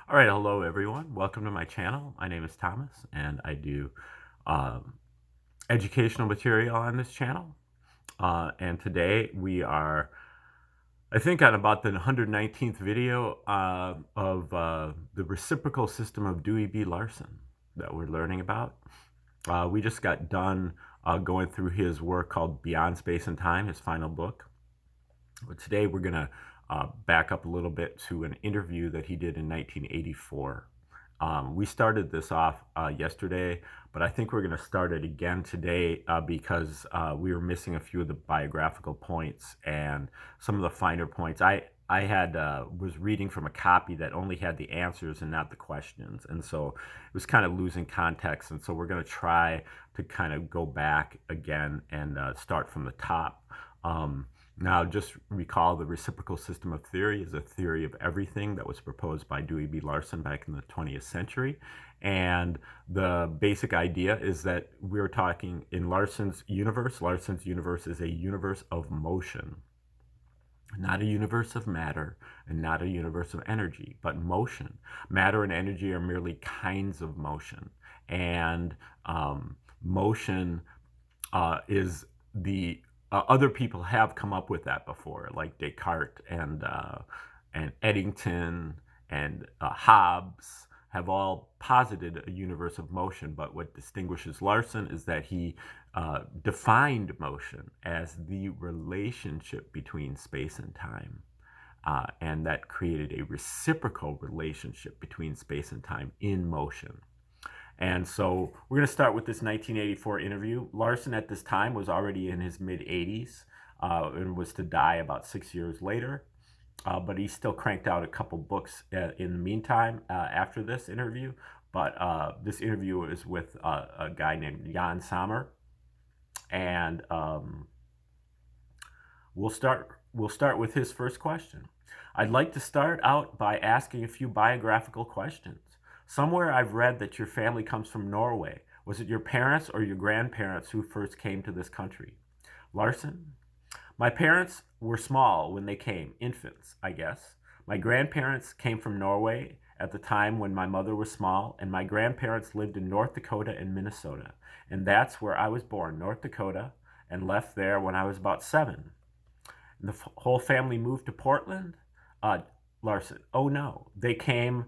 All right, hello everyone. Welcome to my channel. My name is Thomas, and I do um, educational material on this channel. And today we are, I think, on about the 119th video of the reciprocal system of Dewey B. Larson that we're learning about. We just got done going through his work called Beyond Space and Time, his final book. But today we're going to back up a little bit to an interview that he did in 1984. We started this off yesterday, but I think we're going to start it again today because we were missing a few of the biographical points and some of the finer points. I had was reading from a copy that only had the answers and not the questions, and so it was kind of losing context. And so we're going to try to kind of go back again and start from the top. Now, just recall the reciprocal system of theory is a theory of everything that was proposed by Dewey B. Larson back in the 20th century. And the basic idea is that we're talking in Larson's universe. Larson's universe is a universe of motion, not a universe of matter and not a universe of energy, but motion. Matter and energy are merely kinds of motion. And motion is the other people have come up with that before, like Descartes and Eddington and Hobbes have all posited a universe of motion. But what distinguishes Larson is that he defined motion as the relationship between space and time. And that created a reciprocal relationship between space and time in motion. And so we're going to start with this 1984 interview. Larson at this time was already in his mid 80s and was to die about 6 years later. But he still cranked out a couple books in the meantime after this interview. But this interview is with a guy named Jan Sommer. And we'll start with his first question. I'd like to start out by asking a few biographical questions. Somewhere I've read that your family comes from Norway. Was it your parents or your grandparents who first came to this country? Larson? My parents were small when they came, infants, I guess. My grandparents came from Norway at the time when my mother was small, and my grandparents lived in North Dakota and Minnesota. And that's where I was born, North Dakota, and left there when I was about 7. And the whole family moved to Portland? Larson, oh no. They came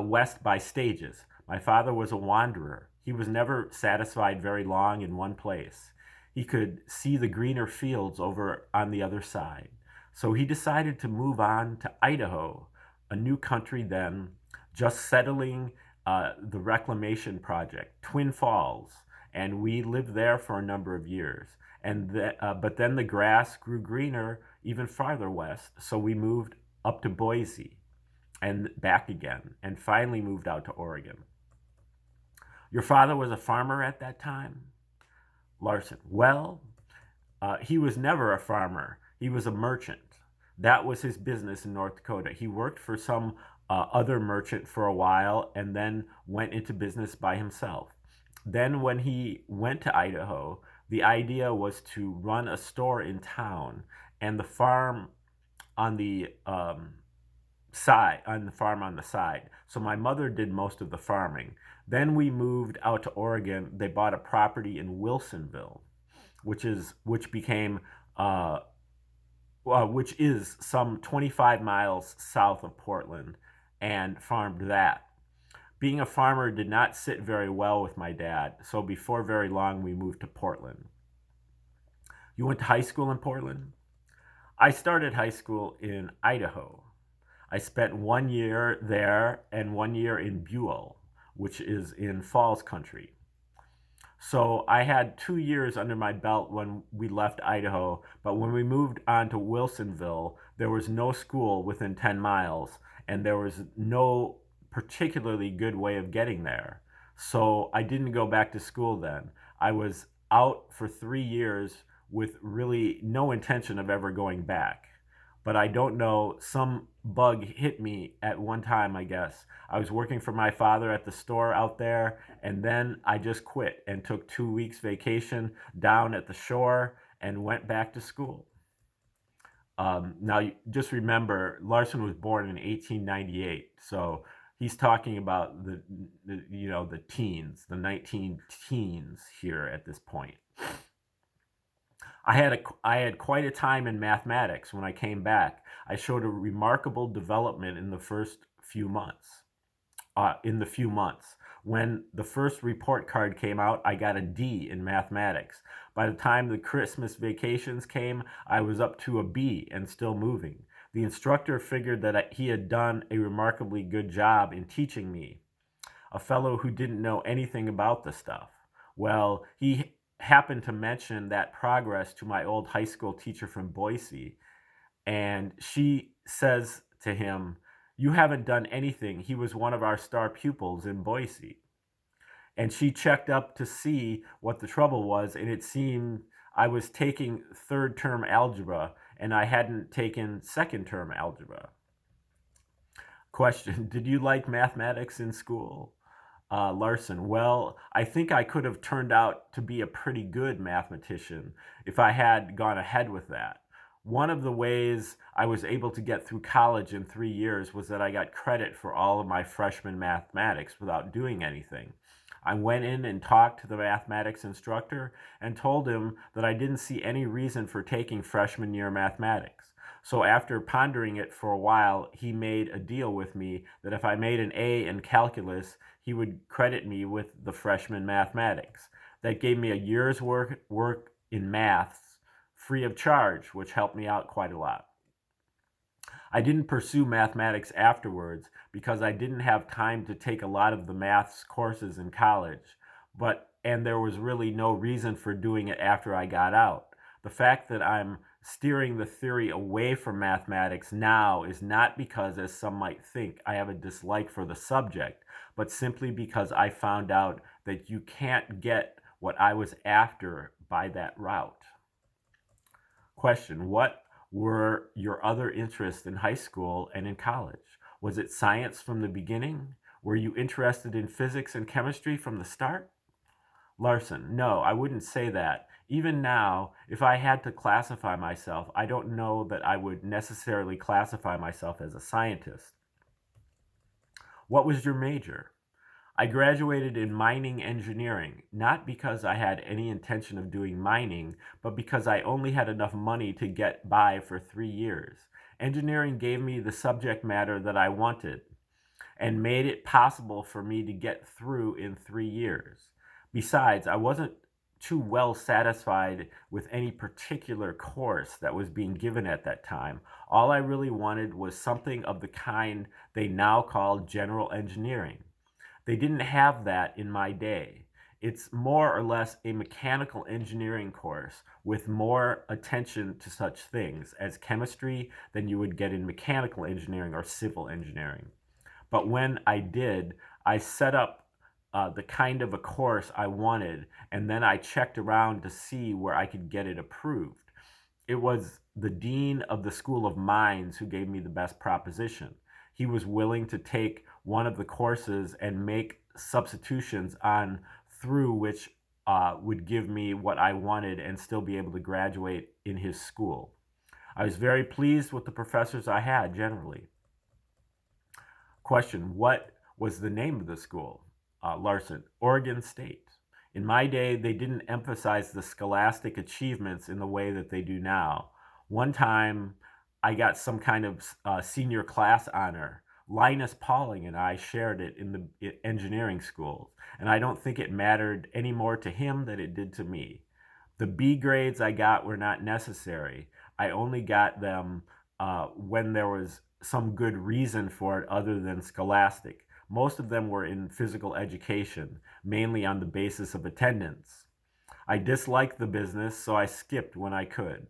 west by stages. My father was a wanderer. He was never satisfied very long in one place. He could see the greener fields over on the other side. So he decided to move on to Idaho, a new country then, just settling the reclamation project, Twin Falls. And we lived there for a number of years. But then the grass grew greener even farther west, so we moved up to Boise and back again, and finally moved out to Oregon. Your father was a farmer at that time? Larson, well, he was never a farmer. He was a merchant. That was his business in North Dakota. He worked for some other merchant for a while and then went into business by himself. Then when he went to Idaho, the idea was to run a store in town, and the farm on the farm on the side. So my mother did most of the farming. Then we moved out to Oregon. They bought a property in Wilsonville, which is some 25 miles south of Portland, and farmed that. Being a farmer did not sit very well with my dad, so before very long we moved to Portland. You went to high school in Portland? I started high school in Idaho. I spent 1 year there and 1 year in Buell, which is in Falls Country. So I had 2 years under my belt when we left Idaho, but when we moved on to Wilsonville, there was no school within 10 miles, and there was no particularly good way of getting there. So I didn't go back to school then. I was out for 3 years with really no intention of ever going back. But I don't know, some bug hit me at one time, I guess. I was working for my father at the store out there, and then I just quit and took 2 weeks vacation down at the shore and went back to school. Now, just remember, Larson was born in 1898, so He's talking about the teens, the 19 teens here at this point. I had quite a time in mathematics when I came back. I showed a remarkable development in the first few months. When the first report card came out, I got a D in mathematics. By the time the Christmas vacations came, I was up to a B and still moving. The instructor figured that he had done a remarkably good job in teaching me, a fellow who didn't know anything about the stuff. Well, he happened to mention that progress to my old high school teacher from Boise, and she says to him, "You haven't done anything. He was one of our star pupils in Boise." And she checked up to see what the trouble was, and it seemed I was taking third term algebra and I hadn't taken second term algebra. Question: did you like mathematics in school? Larson: well, I think I could have turned out to be a pretty good mathematician if I had gone ahead with that. One of the ways I was able to get through college in 3 years was that I got credit for all of my freshman mathematics without doing anything. I went in and talked to the mathematics instructor and told him that I didn't see any reason for taking freshman year mathematics. So after pondering it for a while, he made a deal with me that if I made an A in calculus, he would credit me with the freshman mathematics. That gave me a year's work in maths free of charge, which helped me out quite a lot. I didn't pursue mathematics afterwards because I didn't have time to take a lot of the maths courses in college, and there was really no reason for doing it after I got out. The fact that I'm steering the theory away from mathematics now is not because, as some might think, I have a dislike for the subject, but simply because I found out that you can't get what I was after by that route. Question: what were your other interests in high school and in college? Was it science from the beginning? Were you interested in physics and chemistry from the start? Larson: no, I wouldn't say that. Even now, if I had to classify myself, I don't know that I would necessarily classify myself as a scientist. What was your major? I graduated in mining engineering, not because I had any intention of doing mining, but because I only had enough money to get by for 3 years. Engineering gave me the subject matter that I wanted and made it possible for me to get through in 3 years. Besides, I wasn't too well satisfied with any particular course that was being given at that time. All I really wanted was something of the kind they now call general engineering. They didn't have that in my day. It's more or less a mechanical engineering course with more attention to such things as chemistry than you would get in mechanical engineering or civil engineering. But when I did, I set up the kind of a course I wanted, and then I checked around to see where I could get it approved. It was the dean of the School of Mines who gave me the best proposition. He was willing to take one of the courses and make substitutions on through which would give me what I wanted and still be able to graduate in his school. I was very pleased with the professors I had generally. Question: what was the name of the school? Larson: Oregon State. In my day, they didn't emphasize the scholastic achievements in the way that they do now. One time, I got some kind of senior class honor. Linus Pauling and I shared it in the engineering schools, and I don't think it mattered any more to him than it did to me. The B grades I got were not necessary. I only got them when there was some good reason for it other than scholastic. Most of them were in physical education, mainly on the basis of attendance. I disliked the business, so I skipped when I could.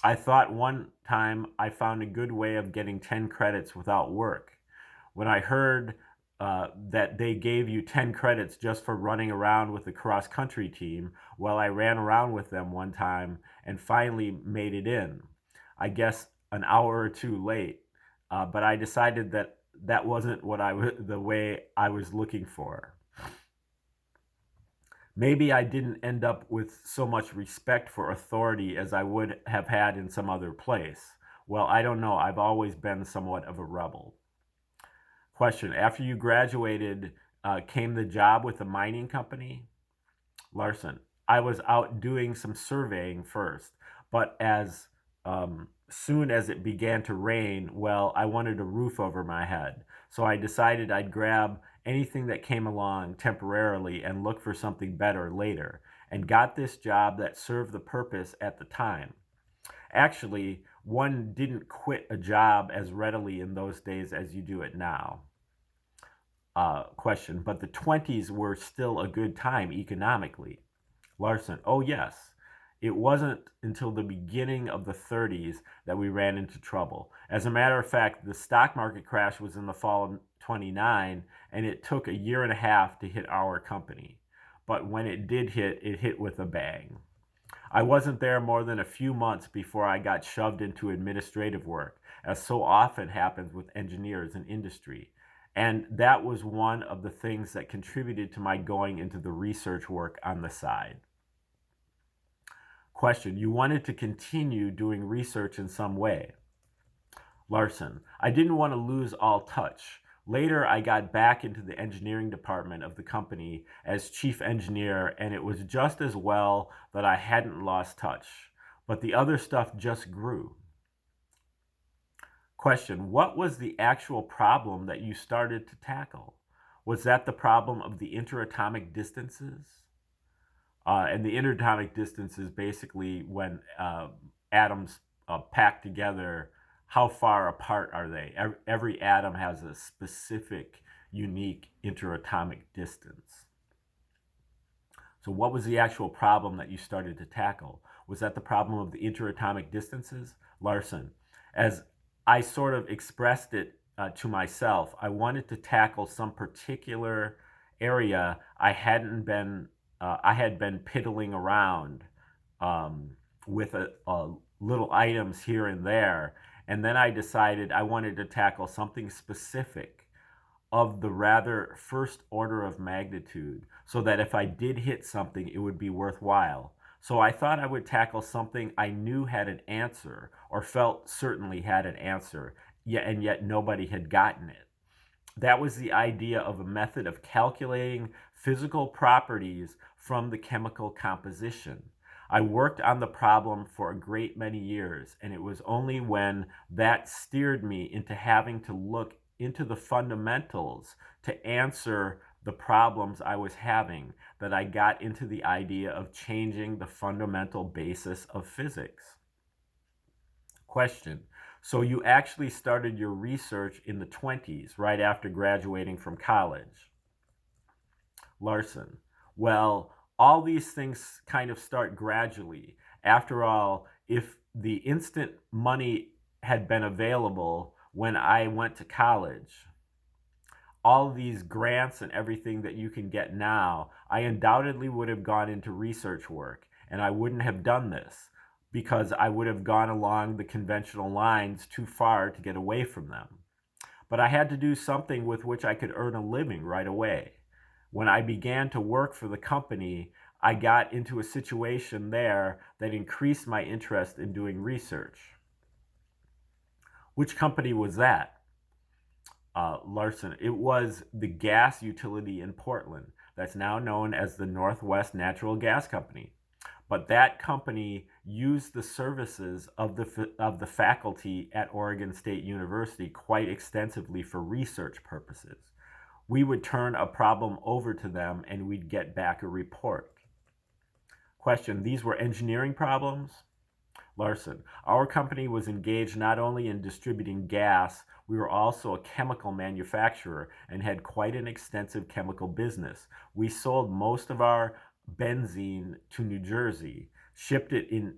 I thought one time I found a good way of getting 10 credits without work. When I heard that they gave you 10 credits just for running around with the cross-country team, well, I ran around with them one time and finally made it in. I guess an hour or two late, but I decided that that wasn't the way I was looking for. Maybe I didn't end up with so much respect for authority as I would have had in some other place. Well, I don't know. I've always been somewhat of a rebel. Question, after you graduated, came the job with the mining company? Larson, I was out doing some surveying first, but as soon as it began to rain, well, I wanted a roof over my head. So I decided I'd grab anything that came along temporarily and look for something better later, and got this job that served the purpose at the time. Actually, one didn't quit a job as readily in those days as you do it now. Question, but the 20s were still a good time economically. Larson, oh yes. It wasn't until the beginning of the 30s that we ran into trouble. As a matter of fact, the stock market crash was in the fall of 29, and it took a year and a half to hit our company. But when it did hit, it hit with a bang. I wasn't there more than a few months before I got shoved into administrative work, as so often happens with engineers in industry. And that was one of the things that contributed to my going into the research work on the side. Question, you wanted to continue doing research in some way. Larson, I didn't want to lose all touch. Later, I got back into the engineering department of the company as chief engineer, and it was just as well that I hadn't lost touch. But the other stuff just grew. Question, what was the actual problem that you started to tackle? Was that the problem of the interatomic distances? And the interatomic distance is basically when atoms pack together, how far apart are they? Every atom has a specific, unique interatomic distance. So what was the actual problem that you started to tackle? Was that the problem of the interatomic distances? Larson, as I sort of expressed it to myself, I wanted to tackle some particular area I had been piddling around with little items here and there, and then I decided I wanted to tackle something specific of the rather first order of magnitude, so that if I did hit something, it would be worthwhile. So I thought I would tackle something I knew had an answer, or felt certainly had an answer, and yet nobody had gotten it. That was the idea of a method of calculating physical properties from the chemical composition. I worked on the problem for a great many years, and it was only when that steered me into having to look into the fundamentals to answer the problems I was having that I got into the idea of changing the fundamental basis of physics. Question, so you actually started your research in the 20s, right after graduating from college? Larson, well, all these things kind of start gradually. After all, if the instant money had been available when I went to college, all these grants and everything that you can get now, I undoubtedly would have gone into research work, and I wouldn't have done this because I would have gone along the conventional lines too far to get away from them. But I had to do something with which I could earn a living right away. When I began to work for the company, I got into a situation there that increased my interest in doing research. Which company was that? Larson, it was the gas utility in Portland that's now known as the Northwest Natural Gas Company. But that company used the services of the faculty at Oregon State University quite extensively for research purposes. We would turn a problem over to them and we'd get back a report. Question, these were engineering problems? Larson, our company was engaged not only in distributing gas, we were also a chemical manufacturer and had quite an extensive chemical business. We sold most of our benzene to New Jersey, shipped it in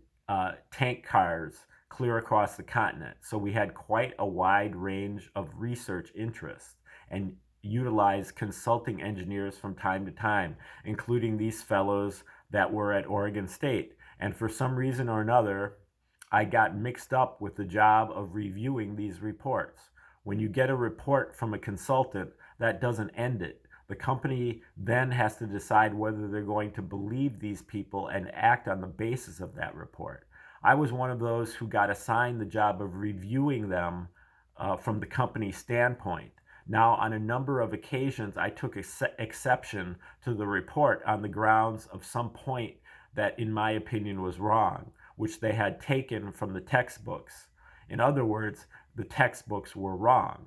tank cars clear across the continent. So we had quite a wide range of research interests and utilized consulting engineers from time to time, including these fellows that were at Oregon State. And for some reason or another, I got mixed up with the job of reviewing these reports. When you get a report from a consultant, that doesn't end it. The company then has to decide whether they're going to believe these people and act on the basis of that report. I was one of those who got assigned the job of reviewing them from the company standpoint. Now, on a number of occasions, I took exception to the report on the grounds of some point that, in my opinion, was wrong, which they had taken from the textbooks. In other words, the textbooks were wrong.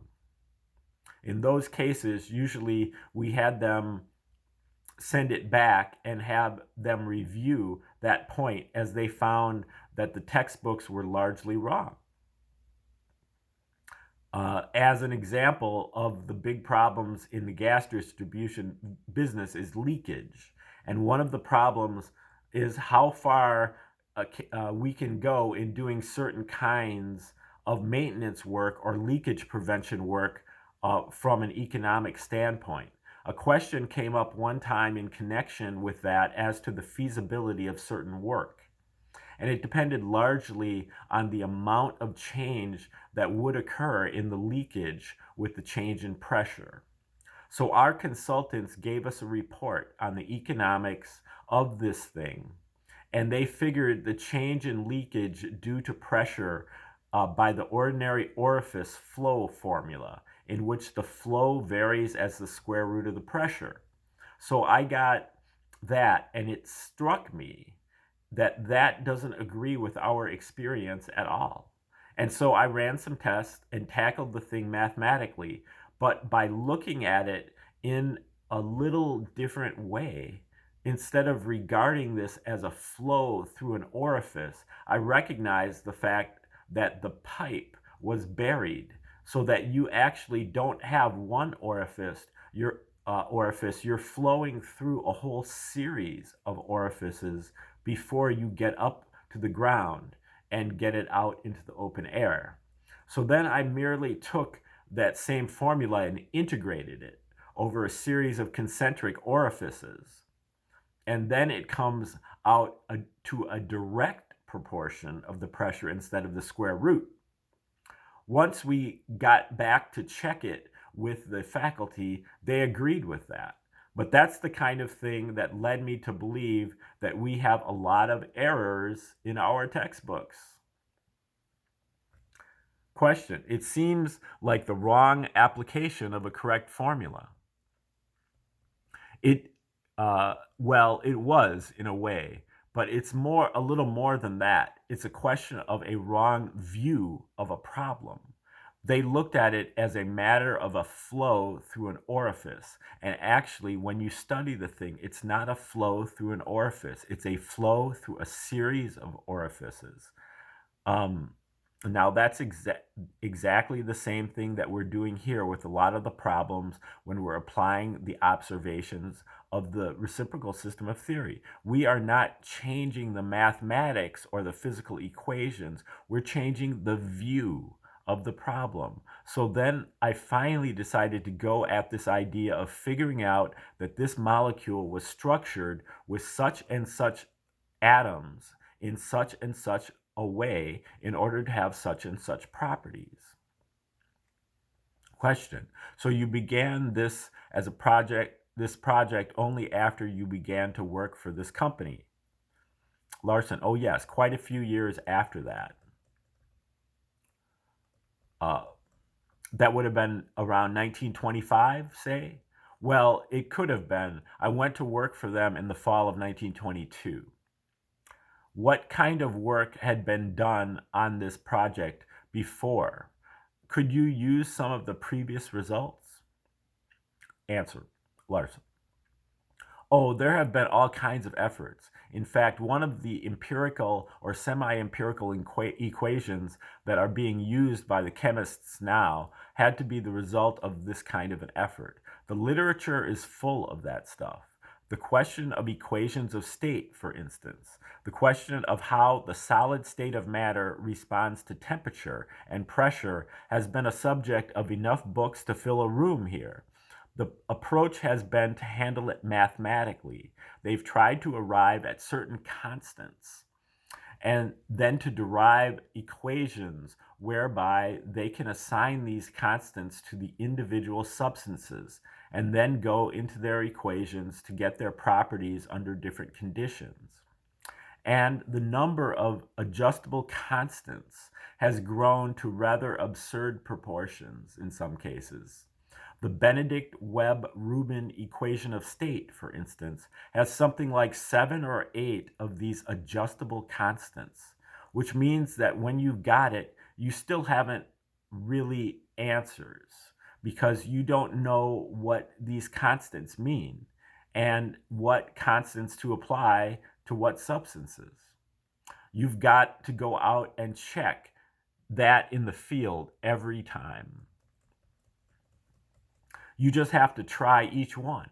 In those cases, usually we had them send it back and have them review that point, as they found that the textbooks were largely wrong. As an example of the big problems in the gas distribution business is leakage. And one of the problems is how far we can go in doing certain kinds of maintenance work or leakage prevention work from an economic standpoint. A question came up one time in connection with that as to the feasibility of certain work. And it depended largely on the amount of change that would occur in the leakage with the change in pressure. So our consultants gave us a report on the economics of this thing, and they figured the change in leakage due to pressure by the ordinary orifice flow formula, in which the flow varies as the square root of the pressure. So I got that, and it struck me that that doesn't agree with our experience at all. And so I ran some tests and tackled the thing mathematically, but by looking at it in a little different way, instead of regarding this as a flow through an orifice, I recognized the fact that the pipe was buried, so that you actually don't have one orifice. You're flowing through a whole series of orifices before you get up to the ground and get it out into the open air. So then I merely took that same formula and integrated it over a series of concentric orifices. And then it comes out to a direct proportion of the pressure instead of the square root. Once we got back to check it with the faculty, they agreed with that. But that's the kind of thing that led me to believe that we have a lot of errors in our textbooks. Question: it seems like the wrong application of a correct formula. It, well, it was in a way, but it's a little more than that. It's a question of a wrong view of a problem. They looked at it as a matter of a flow through an orifice. And actually, when you study the thing, it's not a flow through an orifice. It's a flow through a series of orifices. Now, that's exactly the same thing that we're doing here with a lot of the problems when we're applying the observations of the reciprocal system of theory. We are not changing the mathematics or the physical equations. We're changing the view of the problem. So then I finally decided to go at this idea of figuring out that this molecule was structured with such and such atoms in such and such a way in order to have such and such properties. Question: so you began this as a this project only after you began to work for this company? Larson: oh yes, quite a few years after that. That would have been around 1925, say? Well, it could have been. I went to work for them in the fall of 1922. What kind of work had been done on this project before? Could you use some of the previous results? Answer: Larson: oh, there have been all kinds of efforts. In fact, one of the empirical or semi-empirical equations that are being used by the chemists now had to be the result of this kind of an effort. The literature is full of that stuff. The question of equations of state, for instance, the question of how the solid state of matter responds to temperature and pressure has been a subject of enough books to fill a room here. The approach has been to handle it mathematically. They've tried to arrive at certain constants and then to derive equations whereby they can assign these constants to the individual substances and then go into their equations to get their properties under different conditions. And the number of adjustable constants has grown to rather absurd proportions in some cases. The Benedict-Webb-Rubin equation of state, for instance, has something like 7 or 8 of these adjustable constants, which means that when you've got it, you still haven't really answers because you don't know what these constants mean and what constants to apply to what substances. You've got to go out and check that in the field every time. You just have to try each one.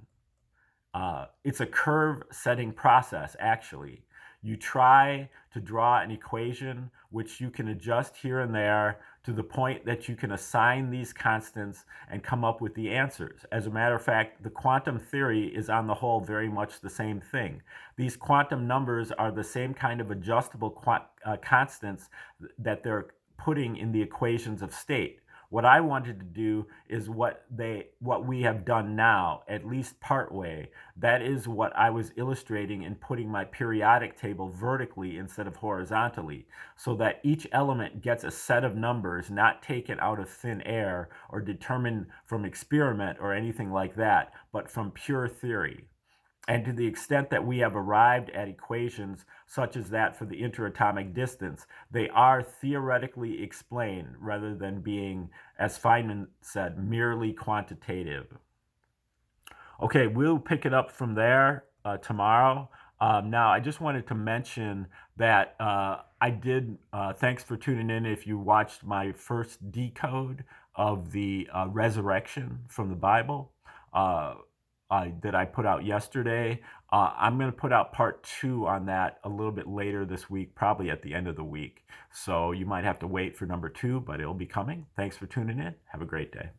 It's a curve setting process, actually. You try to draw an equation which you can adjust here and there to the point that you can assign these constants and come up with the answers. As a matter of fact, the quantum theory is on the whole very much the same thing. These quantum numbers are the same kind of adjustable constants that they're putting in the equations of state. What I wanted to do is what we have done now, at least part way. That is what I was illustrating in putting my periodic table vertically instead of horizontally, so that each element gets a set of numbers not taken out of thin air or determined from experiment or anything like that, but from pure theory. And to the extent that we have arrived at equations such as that for the interatomic distance, they are theoretically explained rather than being, as Feynman said, merely quantitative. Okay, we'll pick it up from there tomorrow. Now, I just wanted to mention that thanks for tuning in if you watched my first decode of the resurrection from the Bible. That I put out yesterday. I'm going to put out part 2 on that a little bit later this week, probably at the end of the week. So you might have to wait for number 2, but it'll be coming. Thanks for tuning in. Have a great day.